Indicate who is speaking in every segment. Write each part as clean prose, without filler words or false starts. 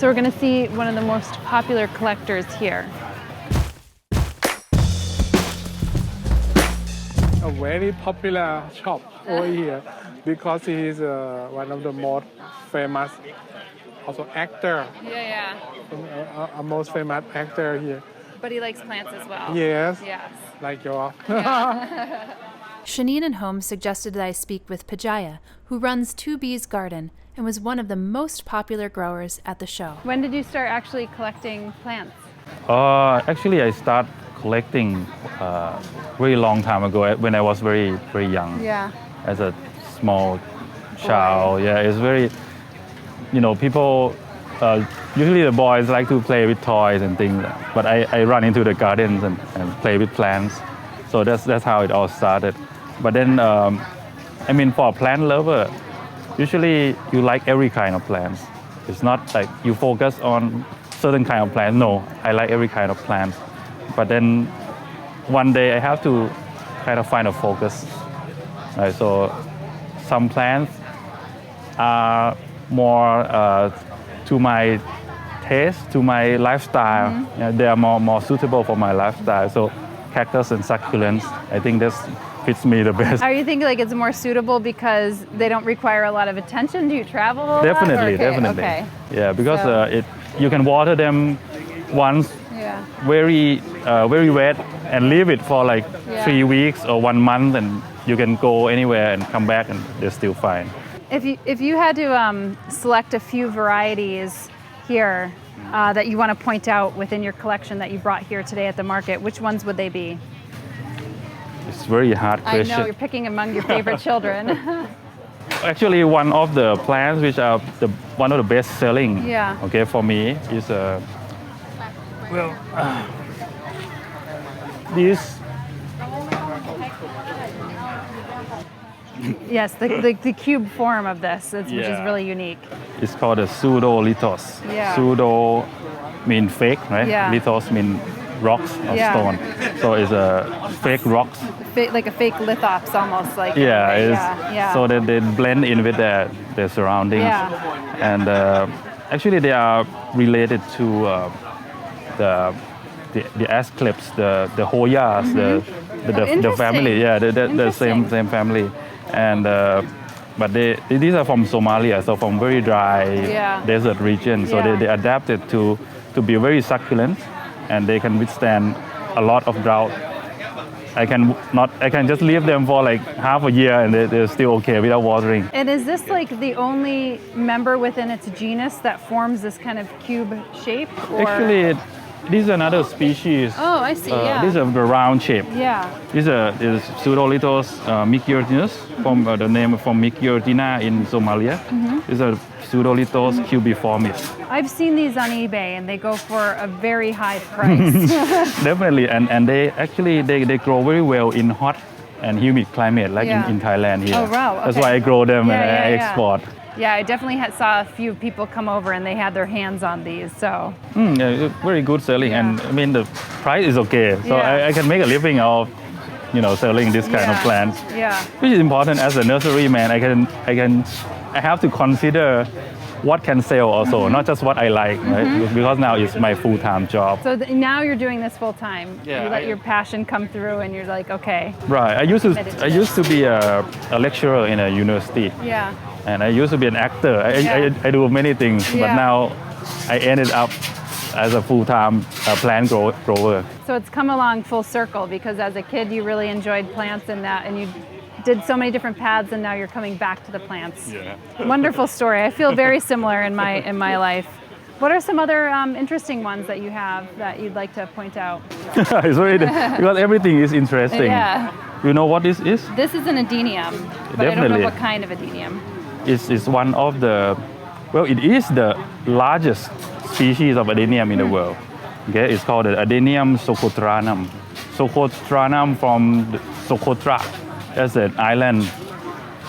Speaker 1: So we're going to see one of the most popular collectors here.
Speaker 2: A very popular shop over here because he is one of the most famous also actor.
Speaker 1: Yeah.
Speaker 2: A most famous actor here.
Speaker 1: But he likes plants as well.
Speaker 2: Yes.
Speaker 1: Yes.
Speaker 2: Like your.
Speaker 3: Shanine and Holmes suggested that I speak with Pijaya, who runs 2B's Garden and was one of the most popular growers at the show.
Speaker 1: When did you start actually collecting plants?
Speaker 4: Actually, I started collecting very long time ago when I was very young.
Speaker 1: Yeah.
Speaker 4: As a small child. Yeah, it's very, people, usually the boys like to play with toys and things, but I run into the gardens and play with plants. So that's how it all started. But then, for a plant lover, usually you like every kind of plants. It's not like you focus on certain kind of plants. No, I like every kind of plants. But then one day I have to kind of find a focus. Right? So some plants are more to my taste, to my lifestyle.
Speaker 1: Mm-hmm.
Speaker 4: Yeah, they are more suitable for my lifestyle. So cactus and succulents, I think this fits me the best.
Speaker 1: Are you thinking like it's more suitable because they don't require a lot of attention? Do you travel a lot?
Speaker 4: Definitely.
Speaker 1: Okay.
Speaker 4: Yeah, because you can water them once, very wet, and leave it for like 3 weeks or 1 month, and you can go anywhere and come back and they're still fine.
Speaker 1: If you had to select a few varieties here that you want to point out within your collection that you brought here today at the market, which ones would they be?
Speaker 4: It's very hard question.
Speaker 1: I know, you're picking among your favorite children.
Speaker 4: Actually, one of the plants which are one of the best selling for me is this.
Speaker 1: Yes, the cube form of this, which is really unique.
Speaker 4: It's called a Pseudolithos.
Speaker 1: Yeah.
Speaker 4: Pseudo mean fake, right?
Speaker 1: Yeah.
Speaker 4: Lithos mean rocks or stone. So it's a fake rocks.
Speaker 1: Like a fake lithops, almost like.
Speaker 4: So that they blend in with their surroundings.
Speaker 1: Yeah.
Speaker 4: And actually, they are related to the Ascleps, the Hoyas, the family. Yeah, the same family. And but these are from Somalia, so from very dry desert region. So they adapted to be very succulent, and they can withstand a lot of drought. I can just leave them for like half a year and they're still okay without watering.
Speaker 1: And is this like the only member within its genus that forms this kind of cube shape? Or?
Speaker 4: Actually, this is another species.
Speaker 1: Oh, I see.
Speaker 4: This is the round shape.
Speaker 1: Yeah.
Speaker 4: This is Pseudolithos migiurtinus, from the name from Migiurtina in Somalia. This is a Pseudolithos cubiformis.
Speaker 1: I've seen these on eBay and they go for a very high price.
Speaker 4: Definitely, and they actually they grow very well in hot and humid climate, like in Thailand here.
Speaker 1: Oh wow! Okay.
Speaker 4: That's why I grow them and I export.
Speaker 1: Yeah, I definitely saw a few people come over and they had their hands on these. So.
Speaker 4: Very good selling, and I mean the price is okay, so I can make a living of, selling this kind of plants.
Speaker 1: Yeah.
Speaker 4: Which is important as a nursery man. I have to consider what can sell also, not just what I like, right? Because now it's my full-time job.
Speaker 1: So now you're doing this full-time.
Speaker 4: Yeah,
Speaker 1: you let your passion come through and you're like, okay.
Speaker 4: Right. I used to be a lecturer in a university.
Speaker 1: Yeah.
Speaker 4: And I used to be an actor. I do many things, but now I ended up as a full-time plant grower.
Speaker 1: So it's come along full circle because as a kid you really enjoyed plants and you did so many different paths, and now you're coming back to the plants.
Speaker 4: Yeah.
Speaker 1: Wonderful story. I feel very similar in my life. What are some other interesting ones that you have that you'd like to point out?
Speaker 4: It's really because everything is interesting.
Speaker 1: Yeah.
Speaker 4: You know what this is?
Speaker 1: This is an Adenium, but I don't know what kind of Adenium.
Speaker 4: It's one of the, it is the largest species of Adenium in the world. Okay, it's called the Adenium socotranum. Socotranum from Socotra. That's an island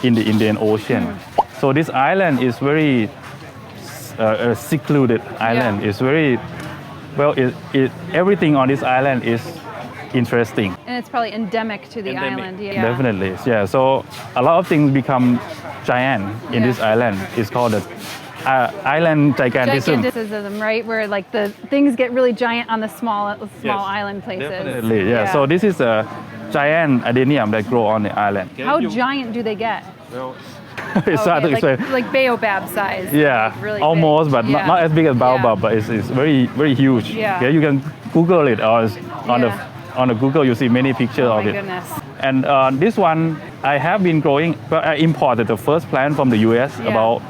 Speaker 4: in the Indian Ocean. So this island is very a secluded island. It's very, everything on this island is interesting.
Speaker 1: And it's probably endemic to the island. Yeah.
Speaker 4: Definitely, yeah. So a lot of things become giant in this island. It's called the island gigantism.
Speaker 1: Gigantism, right? Where like the things get really giant on the small
Speaker 4: Yes,
Speaker 1: island places.
Speaker 4: Definitely, yeah. So this is a giant Adenium that grow on the island.
Speaker 1: How giant do they get?
Speaker 4: It's hard to explain.
Speaker 1: Like Baobab size.
Speaker 4: Yeah,
Speaker 1: like really
Speaker 4: almost,
Speaker 1: big.
Speaker 4: but
Speaker 1: Yeah.
Speaker 4: not as big as Baobab,
Speaker 1: Yeah.
Speaker 4: but it's very, very huge.
Speaker 1: Yeah.
Speaker 4: Okay, you can Google it or
Speaker 1: Yeah.
Speaker 4: on the Google you see many pictures
Speaker 1: Oh
Speaker 4: of
Speaker 1: my
Speaker 4: it.
Speaker 1: goodness.
Speaker 4: And this one I have been growing, but I imported the first plant from the US
Speaker 1: Yeah.
Speaker 4: about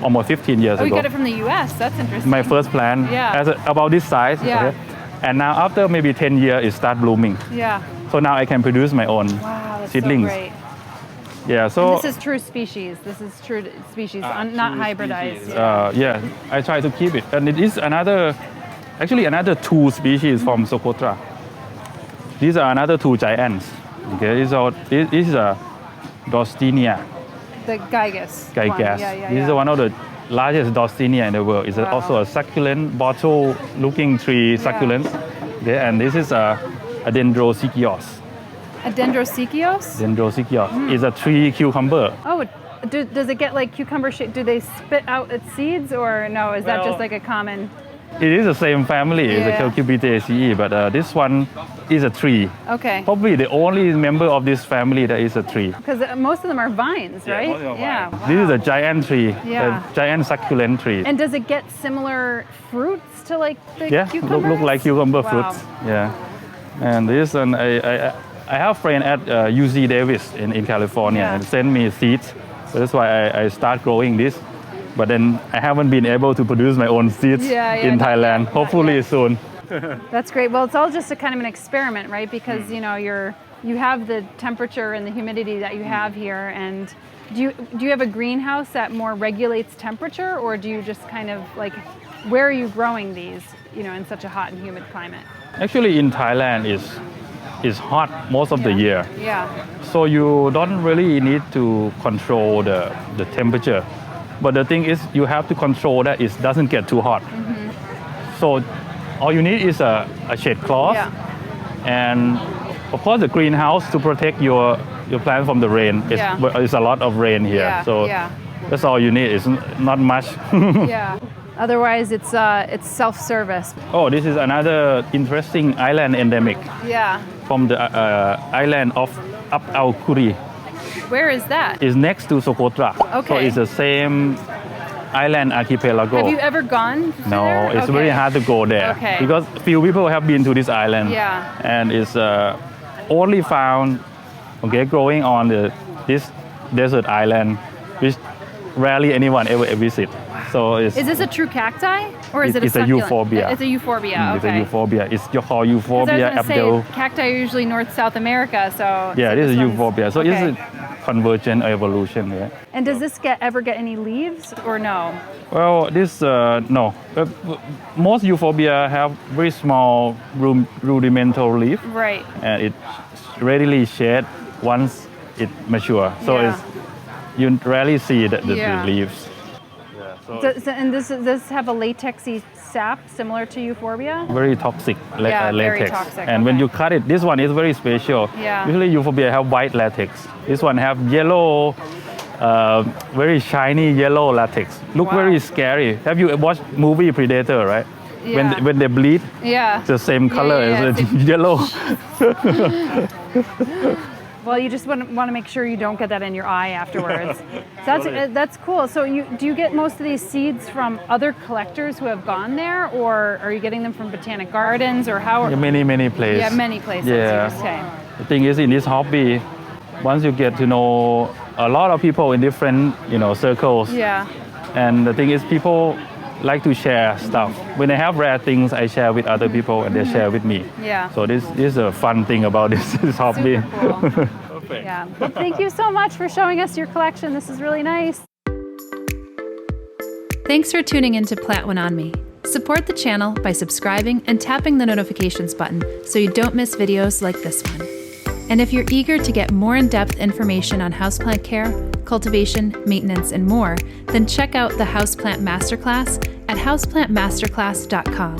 Speaker 4: almost 15 years
Speaker 1: Oh, you
Speaker 4: ago.
Speaker 1: got it from the U.S. That's interesting.
Speaker 4: My first plant,
Speaker 1: Yeah.
Speaker 4: about this size.
Speaker 1: Yeah.
Speaker 4: Okay? And now after maybe 10 years, it start blooming.
Speaker 1: Yeah.
Speaker 4: So now I can produce my own
Speaker 1: Wow, that's
Speaker 4: seedlings.
Speaker 1: so great.
Speaker 4: Yeah. So
Speaker 1: And this is true species. This is true species, not
Speaker 4: true
Speaker 1: hybridized.
Speaker 4: species. Yeah, I try to keep it, and it is another 2 species from Socotra. These are another 2 giants. Okay, this is a Dorstenia.
Speaker 1: The gigas. one.
Speaker 4: Gigas.
Speaker 1: Yeah.
Speaker 4: This is one of the largest Dorstenia in the world. It's
Speaker 1: Wow.
Speaker 4: also a succulent, bottle-looking tree succulent. Okay, and this is a Dendrosicyos.
Speaker 1: A Dendrosicyos?
Speaker 4: Dendrosicyos is a tree cucumber.
Speaker 1: Oh, does it get like cucumber shape? Do they spit out its seeds or no? Is that
Speaker 4: Well,
Speaker 1: just like a common?
Speaker 4: It is the same family. It's
Speaker 1: Yeah.
Speaker 4: a Cubiformis, but this one is a tree.
Speaker 1: Okay.
Speaker 4: Probably the only member of this family that is a tree.
Speaker 1: Because most of them are vines, right?
Speaker 4: most of them are
Speaker 1: Yeah.
Speaker 4: vines. This is a giant tree,
Speaker 1: Yeah.
Speaker 4: a giant succulent tree.
Speaker 1: And does it get similar fruits to like the
Speaker 4: Yeah,
Speaker 1: cucumbers?
Speaker 4: look like cucumber
Speaker 1: Wow.
Speaker 4: fruits. Yeah, and this one I have a friend at UC Davis in California
Speaker 1: Yeah.
Speaker 4: and sent me seeds. So that's why I start growing this. But then I haven't been able to produce my own seeds
Speaker 1: Yeah,
Speaker 4: in
Speaker 1: not
Speaker 4: Thailand.
Speaker 1: yet, not
Speaker 4: Hopefully
Speaker 1: yet.
Speaker 4: soon.
Speaker 1: That's great. Well, it's all just a kind of an experiment, right? Because you know you have the temperature and the humidity that you have here, and do you have a greenhouse that more regulates temperature, or do you just kind of like where are you growing these? You know, in such a hot and humid climate.
Speaker 4: Actually, in Thailand is hot most of the year,
Speaker 1: Yeah.
Speaker 4: so you don't really need to control the temperature. But the thing is, you have to control that it doesn't get too hot. So all you need is a shade cloth,
Speaker 1: Yeah.
Speaker 4: and of course the greenhouse to protect your plant from the rain. It's a lot of rain here,
Speaker 1: Yeah,
Speaker 4: so
Speaker 1: yeah.
Speaker 4: that's all you need. It's not much.
Speaker 1: Yeah. Otherwise, it's self-service.
Speaker 4: Oh, this is another interesting island endemic
Speaker 1: Yeah.
Speaker 4: from the island of abdelkuri.
Speaker 1: Where is that?
Speaker 4: It's next to Socotra. So
Speaker 1: Okay.
Speaker 4: it's the same island archipelago.
Speaker 1: Have you ever gone?
Speaker 4: No,
Speaker 1: there?
Speaker 4: it's
Speaker 1: Okay.
Speaker 4: very hard to go there
Speaker 1: Okay.
Speaker 4: because few people have been to this island.
Speaker 1: Yeah.
Speaker 4: And it's only found growing on this desert island, which rarely anyone ever visit. So it's
Speaker 1: Is this a true cacti, or is it a
Speaker 4: It's a
Speaker 1: succulent?
Speaker 4: Euphorbia.
Speaker 1: It's a euphorbia.
Speaker 4: it's
Speaker 1: Okay.
Speaker 4: a Euphorbia. It's called
Speaker 1: 'Cause I
Speaker 4: Euphorbia
Speaker 1: was gonna
Speaker 4: abdel.
Speaker 1: say cacti are usually North South America, so
Speaker 4: Yeah,
Speaker 1: so
Speaker 4: this is
Speaker 1: one's-
Speaker 4: Euphorbia. So
Speaker 1: okay.
Speaker 4: it's a convergent evolution. Yeah.
Speaker 1: And does this ever get any leaves or no?
Speaker 4: Well, this no. Most Euphorbia have very small rudimental leaf,
Speaker 1: Right.
Speaker 4: and it readily shed once it mature. So
Speaker 1: Yeah.
Speaker 4: you rarely see the
Speaker 1: Yeah.
Speaker 4: leaves.
Speaker 1: And does this have a latexy sap similar to Euphorbia?
Speaker 4: Very toxic
Speaker 1: Yeah, very
Speaker 4: latex.
Speaker 1: toxic,
Speaker 4: And when
Speaker 1: okay.
Speaker 4: you cut it, this one is very special.
Speaker 1: Yeah.
Speaker 4: Usually Euphorbia have white latex. This one have yellow, very shiny yellow latex. Look
Speaker 1: Wow.
Speaker 4: very scary. Have you watched movie Predator, right?
Speaker 1: Yeah.
Speaker 4: When they bleed,
Speaker 1: Yeah.
Speaker 4: it's the same color
Speaker 1: yeah,
Speaker 4: as
Speaker 1: same.
Speaker 4: yellow.
Speaker 1: Well, you just want to make sure you don't get that in your eye afterwards. That's cool. So do you get most of these seeds from other collectors who have gone there, or are you getting them from botanic gardens, or how?
Speaker 4: Many places.
Speaker 1: Yeah, many places.
Speaker 4: Yeah.
Speaker 1: Okay.
Speaker 4: The thing is, in this hobby, once you get to know a lot of people in different, circles,
Speaker 1: Yeah.
Speaker 4: and the thing is, people like to share stuff. When I have rare things, I share with other people, and they share with me.
Speaker 1: Yeah.
Speaker 4: So this is a fun thing about this hobby.
Speaker 1: Super cool. Yeah. Well, thank you so much for showing us your collection. This is really nice.
Speaker 3: Thanks for tuning in to Plant One on Me. Support the channel by subscribing and tapping the notifications button so you don't miss videos like this one. And if you're eager to get more in-depth information on houseplant care, cultivation, maintenance, and more, then check out the Houseplant Masterclass at houseplantmasterclass.com.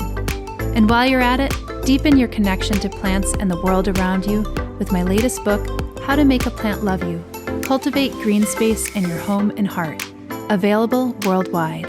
Speaker 3: And while you're at it, deepen your connection to plants and the world around you with my latest book, How to Make a Plant Love You. Cultivate green space in your home and heart. Available worldwide.